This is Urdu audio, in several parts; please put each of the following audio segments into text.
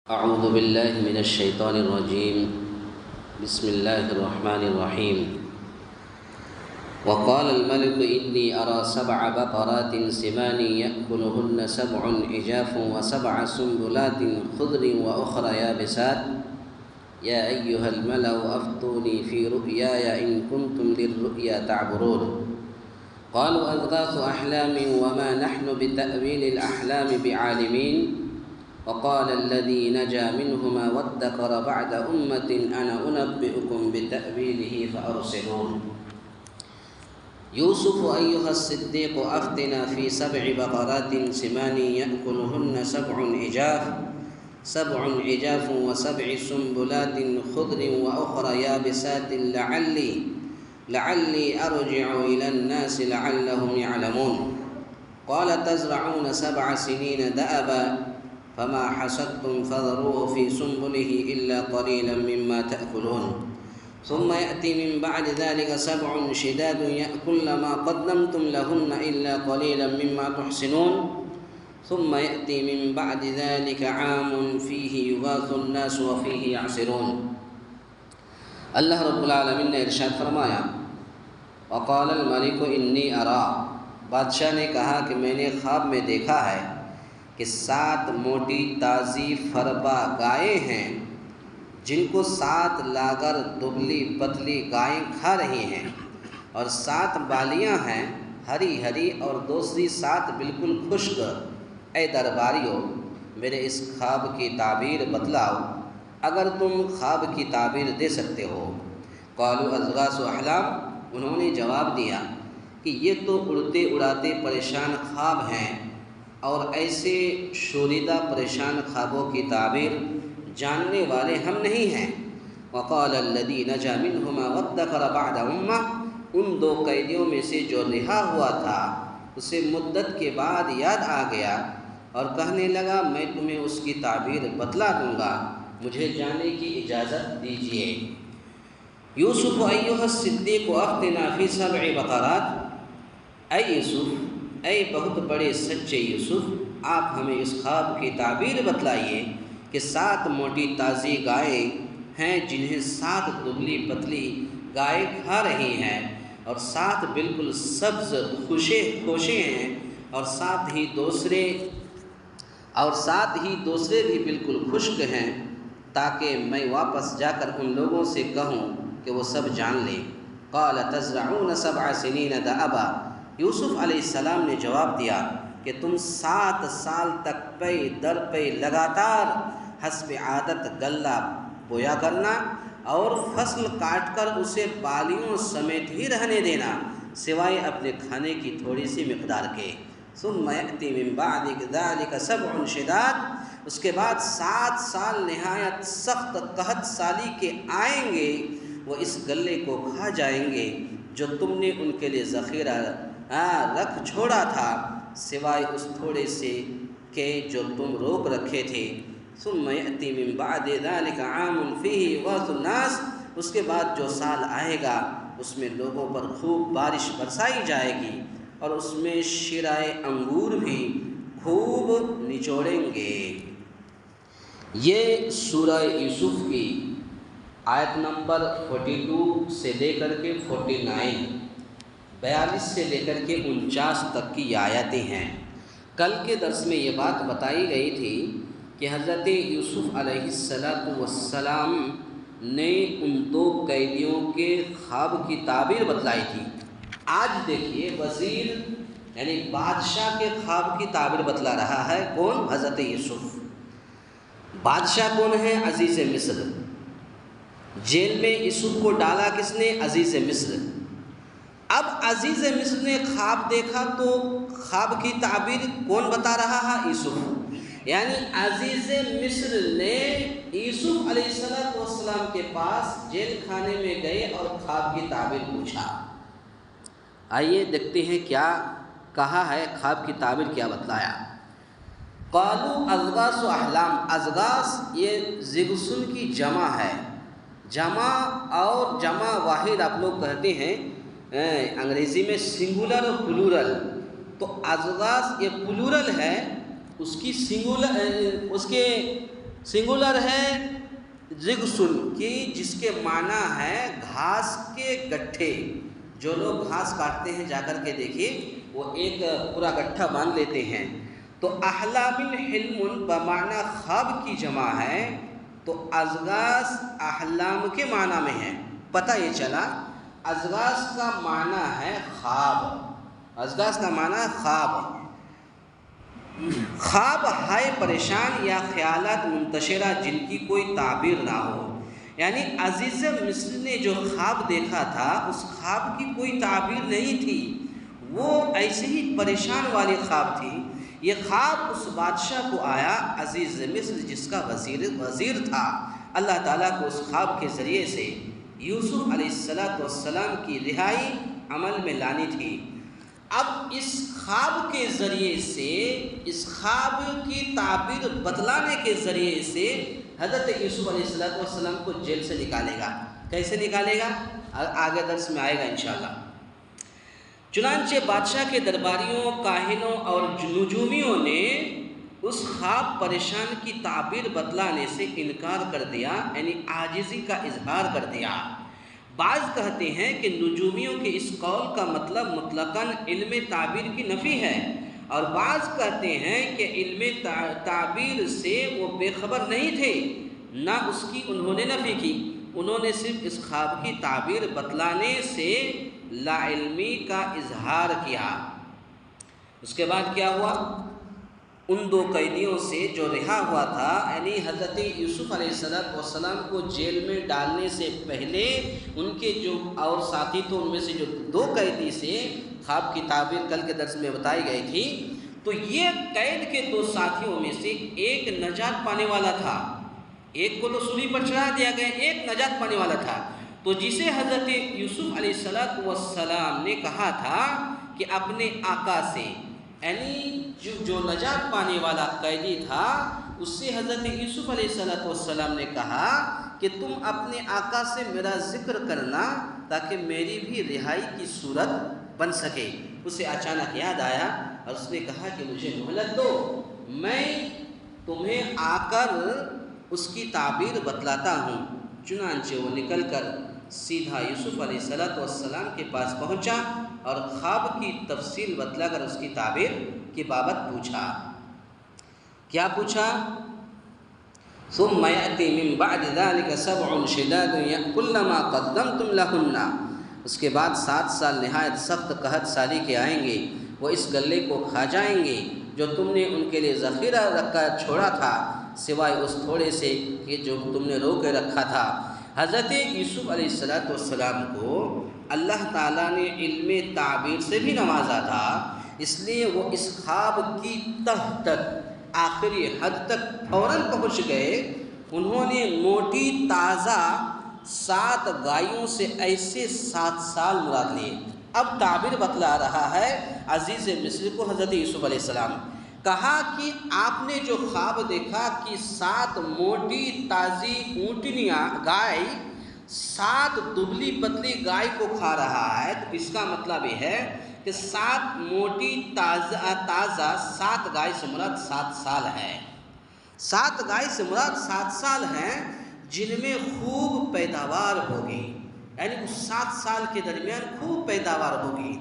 أعوذ بالله من الشيطان الرجيم. بسم الله الرحمن الرحيم. وقال الملك إني أرى 7 بقرات سمان يأكلهن 7 عجاف و7 سنبلات خضر وأخرى يابسات يا أيها الملأ أفتوني في رؤياي إن كنتم للرؤيا تعبرون. قالوا أضغاث أحلام وما نحن بتأويل الأحلام بعالمين. وقال الذي نجا منهما وادكر بعد أمة أنا أنبئكم بتأويله فأرسلون. يوسف أيها الصديق أفتنا في 7 بقرات سمان يأكلهن 7 عجاف و7 سنبلات خضر وأخرى يابسات لعلي أرجع إلى الناس لعلهم يعلمون. قال تزرعون 7 سنين دأبا فما حصدتم فذروه في سنبله إلا قليلا مما تأكلون. ثم يأتي من بعد ذلك 7 شداد يأكلن ما قدمتم لهن إلا قليلا مما تحسنون. ثم يأتي من بعد ذلك عام فيه يغاث الناس وفيه يعصرون. اللہ رب العالمین نے ارشاد فرمایا وقال الملک انی ارا، بادشاہ نے کہا کہ میں نے خواب میں دیکھا ہے کہ 7 موٹی تازی فربا گائیں ہیں جن کو 7 لاغر دبلی پتلی گائیں کھا رہی ہیں، اور 7 بالیاں ہیں ہری ہری اور دوسری 7 بالکل خشک۔ اے درباریو، میرے اس خواب کی تعبیر بتلاؤ اگر تم خواب کی تعبیر دے سکتے ہو۔ قالوا اضغاث احلام، انہوں نے جواب دیا کہ یہ تو اڑتے اڑاتے پریشان خواب ہیں، اور ایسے شوریدہ پریشان خوابوں کی تعبیر جاننے والے ہم نہیں ہیں۔ وقال الذی نجا منہما وادکر بعد امہ، ان 2 قیدیوں میں سے جو رہا ہوا تھا اسے مدت کے بعد یاد آ گیا اور کہنے لگا میں تمہیں اس کی تعبیر بتلا دوں گا، مجھے جانے کی اجازت دیجیے۔ یوسف ایھا الصدیق افتنا فی 7 بقرات، اے یوسف، اے بہت بڑے سچے یوسف، آپ ہمیں اس خواب کی تعبیر بتلائیے کہ 7 موٹی تازی گائیں ہیں جنہیں 7 دبلی پتلی گائیں کھا رہی ہیں، اور 7 بالکل سبز خوشے ہیں، اور ساتھ ہی دوسرے بھی بالکل خشک ہیں، تاکہ میں واپس جا کر ان لوگوں سے کہوں کہ وہ سب جان لیں۔ قال تزرعون 7 سنین دأبا، یوسف علیہ السلام نے جواب دیا کہ تم 7 سال تک پے در پے لگاتار حسب عادت غلہ بویا کرنا اور فصل کاٹ کر اسے بالیوں سمیت ہی رہنے دینا سوائے اپنے کھانے کی تھوڑی سی مقدار کے۔ ثم یأتی من بعد ذلک 7 شداد، اس کے بعد 7 سال نہایت سخت قحط سالی کے آئیں گے، وہ اس غلے کو کھا جائیں گے جو تم نے ان کے لیے ذخیرہ رکھ چھوڑا تھا، سوائے اس تھوڑے سے کہ جو تم روک رکھے تھے۔ ثم یأتی من بعد ذلک عام فیہ یغاث الناس، اس کے بعد جو سال آئے گا اس میں لوگوں پر خوب بارش برسائی جائے گی، اور اس میں شیرائے انگور بھی خوب نچوڑیں گے۔ یہ سورہ یوسف کی آیت نمبر 42 سے لے کر کے 42 سے لے کر کے 49 تک کی یہ آیتیں ہیں۔ کل کے درس میں یہ بات بتائی گئی تھی کہ حضرت یوسف علیہ السلام نے ان 2 قیدیوں کے خواب کی تعبیر بتلائی تھی۔ آج دیکھیے وزیر یعنی بادشاہ کے خواب کی تعبیر بتلا رہا ہے کون؟ حضرت یوسف۔ بادشاہ کون ہے؟ عزیز مصر۔ جیل میں یوسف کو ڈالا کس نے؟ عزیز مصر۔ اب عزیز مصر نے خواب دیکھا تو خواب کی تعبیر کون بتا رہا ہے؟ یوسف۔ یعنی عزیز مصر نے یوسف علیہ السلام کے پاس جیل خانے میں گئے اور خواب کی تعبیر پوچھا۔ آئیے دیکھتے ہیں کیا کہا ہے، خواب کی تعبیر کیا بتلایا۔ قالوا اضغاث احلام، اضغاث یہ زغسن کی جمع ہے، جمع اور جمع واحد آپ لوگ کہتے ہیں انگریزی میں سنگولر اور پلورل، تو اضغاث یہ پلورل ہے، اس کے سنگولر ہے رغسن کی، جس کے معنی ہے گھاس کے گٹھے۔ جو لوگ گھاس کاٹتے ہیں جا کر کے دیکھیے، وہ ایک پورا گٹھا باندھ لیتے ہیں۔ تو احلام حلم بمعنی خواب کی جمع ہے، تو ازغاث احلام کے معنی میں ہے۔ پتہ یہ چلا ازغاث کا معنی ہے خواب، ازغاث کا معنی ہے خواب۔ خواب ہائے پریشان یا خیالات منتشرہ جن کی کوئی تعبیر نہ ہو، یعنی عزیز مصر نے جو خواب دیکھا تھا اس خواب کی کوئی تعبیر نہیں تھی، وہ ایسے ہی پریشان والی خواب تھی۔ یہ خواب اس بادشاہ کو آیا عزیز مصر جس کا وزیر تھا۔ اللہ تعالیٰ کو اس خواب کے ذریعے سے یوسف علیہ السلام کی رہائی عمل میں لانی تھی۔ اب اس خواب کے ذریعے سے، اس خواب کی تعبیر بتلانے کے ذریعے سے حضرت یوسف علیہ السلام کو جیل سے نکالے گا۔ کیسے نکالے گا آگے درس میں آئے گا انشاءاللہ۔ چنانچہ بادشاہ کے درباریوں، کاہنوں اور نجومیوں نے اس خواب پریشان کی تعبیر بتلانے سے انکار کر دیا، یعنی عاجزی کا اظہار کر دیا۔ بعض کہتے ہیں کہ نجومیوں کے اس قول کا مطلب مطلقاً علم تعبیر کی نفی ہے، اور بعض کہتے ہیں کہ علم تعبیر سے وہ بے خبر نہیں تھے، نہ اس کی انہوں نے نفی کی، انہوں نے صرف اس خواب کی تعبیر بتلانے سے لا علمی کا اظہار کیا۔ اس کے بعد کیا ہوا؟ ان دو قیدیوں سے جو رہا ہوا تھا، یعنی حضرت یوسف علیہ السلام کو جیل میں ڈالنے سے پہلے ان کے جو اور ساتھی تو ان میں سے جو دو قیدی سے خواب کی تعبیر کل کے درس میں بتائی گئی تھی، تو یہ قید کے دو ساتھیوں میں سے ایک نجات پانے والا تھا، ایک کو تو سولی پر چڑھا دیا گیا، ایک نجات پانے والا تھا۔ تو جسے حضرت یوسف علیہ السلام نے کہا تھا کہ اپنے آقا سے، یعنی جو نجات پانے والا قیدی تھا اس سے حضرت یوسف علیہ السلام نے کہا کہ تم اپنے آقا سے میرا ذکر کرنا تاکہ میری بھی رہائی کی صورت بن سکے۔ اسے اچانک یاد آیا اور اس نے کہا کہ مجھے مہلت دو، میں تمہیں آ کر اس کی تعبیر بتلاتا ہوں۔ چنانچہ وہ نکل کر سیدھا یوسف علیہ السلام کے پاس پہنچا اور خواب کی تفصیل بتلا کر اس کی تعبیر کی بابت پوچھا۔ کیا پوچھا؟ ثم يأتي من بعد ذلك 7 شداد يأكلن ما قدمتم لهن، اس کے بعد 7 سال نہایت سخت قحط سالی کے آئیں گے، وہ اس گلے کو کھا جائیں گے جو تم نے ان کے لیے ذخیرہ رکھا چھوڑا تھا، سوائے اس تھوڑے سے کہ جو تم نے رو کے رکھا تھا۔ حضرت یوسف علیہ السلام کو اللہ تعالیٰ نے علم تعبیر سے بھی نوازا تھا، اس لیے وہ اس خواب کی تہ تک، آخری حد تک فوراً پہنچ گئے۔ انہوں نے موٹی تازہ 7 گایوں سے ایسے 7 سال مراد لیے۔ اب تعبیر بتلا رہا ہے عزیز مصر کو حضرت یوسف علیہ السلام، کہا کہ آپ نے جو خواب دیکھا کہ 7 موٹی تازی اونٹنیاں گائے 7 دبلی پتلی گائے کو کھا رہا ہے، تو اس کا مطلب یہ ہے کہ 7 موٹی تازہ 7 گائے سے مراد 7 سال ہے۔ 7 گائے سے مراد 7 سال ہیں جن میں خوب پیداوار ہوگی، یعنی اس 7 سال کے درمیان خوب پیداوار ہوگی۔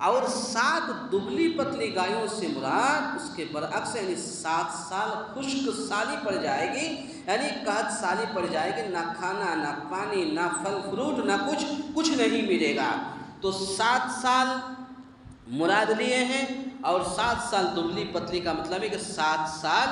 اور 7 دبلی پتلی گایوں سے مراد اس کے برعکس، یعنی 7 سال خشک سالی پڑ جائے گی، یعنی قحط سالی پڑ جائے گی، نہ کھانا نہ پانی نہ پھل فروٹ نہ کچھ نہیں ملے گا۔ تو 7 سال مراد لیے ہیں، اور 7 سال دبلی پتلی کا مطلب ہے کہ 7 سال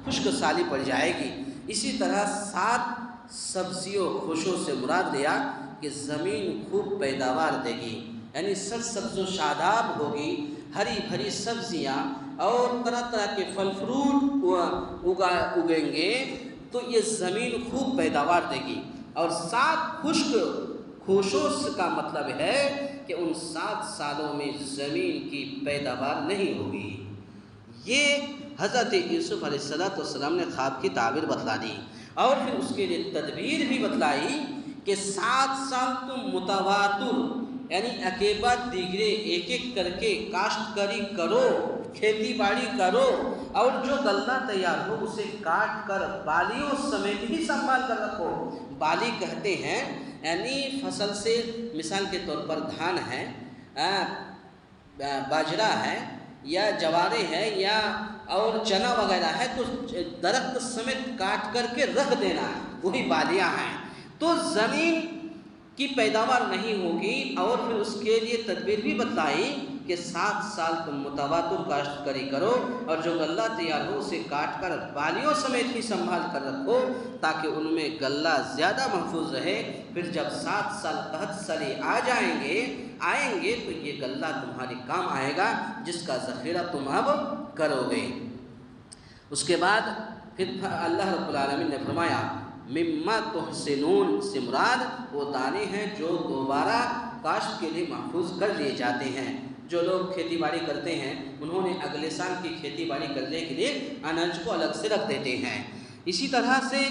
خشک سالی پڑ جائے گی۔ اسی طرح 7 سبزیوں خوشوں سے مراد لیا کہ زمین خوب پیداوار دے گی، یعنی سبز و شاداب ہوگی، ہری بھری سبزیاں اور طرح طرح کے پھل فروٹ اگیں گے، تو یہ زمین خوب پیداوار دے گی۔ اور 7 خشک خوشوں کا مطلب ہے کہ ان 7 سالوں میں زمین کی پیداوار نہیں ہوگی۔ یہ حضرت یوسف علیہ السلام نے خواب کی تعبیر بتلا دی، اور پھر اس کے لیے تدبیر بھی بتلائی کہ 7 سال تم متواتر، یعنی اکے بعد دیگرے ایک ایک کر کے کاشتکاری کرو، کھیتی باڑی کرو اور جو غلہ تیار ہو اسے کاٹ کر بالیوں سمیت ہی سنبھال کر رکھو۔ بالی کہتے ہیں یعنی فصل سے، مثال کے طور پر دھان ہے، باجرہ ہے یا جوارے ہے یا اور چنا وغیرہ ہے، تو درخت سمیت کاٹ کر کے رکھ دینا ہے، وہی بالیاں ہیں۔ تو زمین کی پیداوار نہیں ہوگی، اور پھر اس کے لیے تدبیر بھی بتائی کہ 7 سال تم متواتر کاشتکاری کرو اور جو غلہ تیار ہو اسے کاٹ کر بالیوں سمیت ہی سنبھال کر رکھو تاکہ ان میں غلہ زیادہ محفوظ رہے۔ پھر جب 7 سال قحط سالی آئیں گے تو یہ غلہ تمہارے کام آئے گا جس کا ذخیرہ تم اب کرو گے۔ اس کے بعد پھر اللہ رب العالمین نے فرمایا مما تحسنون سے مراد وہ دانے ہیں جو دوبارہ کاشت کے لیے محفوظ کر لیے جاتے ہیں۔ جو لوگ کھیتی باڑی کرتے ہیں انہوں نے اگلے سال کی کھیتی باڑی کرنے کے لیے اناج کو الگ سے رکھ دیتے ہیں۔ اسی طرح سے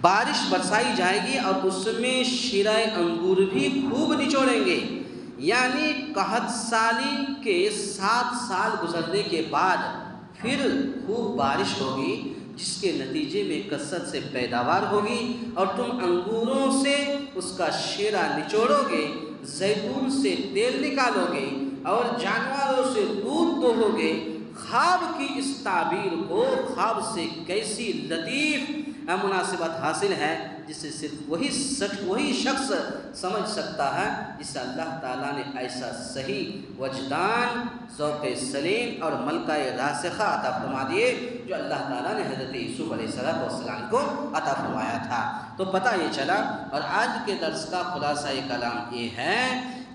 بارش برسائی جائے گی اور اس میں شیرہ انگور بھی خوب نچوڑیں گے، یعنی قحط سالی کے 7 سال گزرنے کے بعد پھر خوب بارش ہوگی جس کے نتیجے میں کثرت سے پیداوار ہوگی اور تم انگوروں سے اس کا شیرہ نچوڑو گے، زیتون سے تیل نکالو گے اور جانوروں سے دودھ دوہو گے۔ خواب کی اس تعبیر کو خواب سے کیسی لطیف مناسبت حاصل ہے جسے صرف وہی شخص سمجھ سکتا ہے جسے اللہ تعالیٰ نے ایسا صحیح وجدان، ذوق سلیم اور ملکہ راسخہ عطا فرما دیے جو اللہ تعالیٰ نے حضرت یوسف علیہ السلام کو عطا فرمایا تھا۔ تو پتہ یہ چلا، اور آج کے درس کا خلاصہ کلام یہ ہے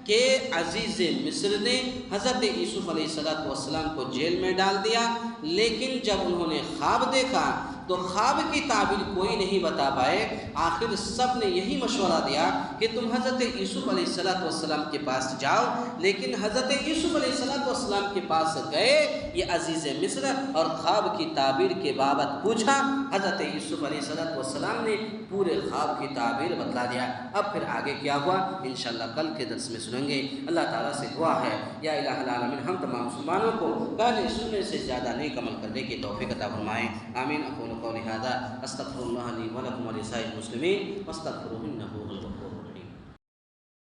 کہ عزیز مصر نے حضرت یوسف علیہ السلام کو جیل میں ڈال دیا، لیکن جب انہوں نے خواب دیکھا تو خواب کی تعبیر کوئی نہیں بتا پائے۔ آخر سب نے یہی مشورہ دیا کہ تم حضرت یوسف علیہ السلام کے پاس جاؤ، لیکن حضرت یوسف علیہ السلام کے پاس گئے یہ عزیز مصر اور خواب کی تعبیر کے بابت پوچھا۔ حضرت یوسف علیہ السلام نے پورے خواب کی تعبیر بتلا دیا۔ اب پھر آگے کیا ہوا انشاءاللہ کل کے درس میں سنیں گے۔ اللہ تعالیٰ سے دعا ہے یا الہ العالمین ہم تمام مسلمانوں کو کہنے سننے سے زیادہ نیک عمل کرنے کی توفیق عطا فرمائیں، آمین۔ اقول قولی ھذا استغفر اللہ لی ولکم ولسائر المسلمین واستغفروہ انہ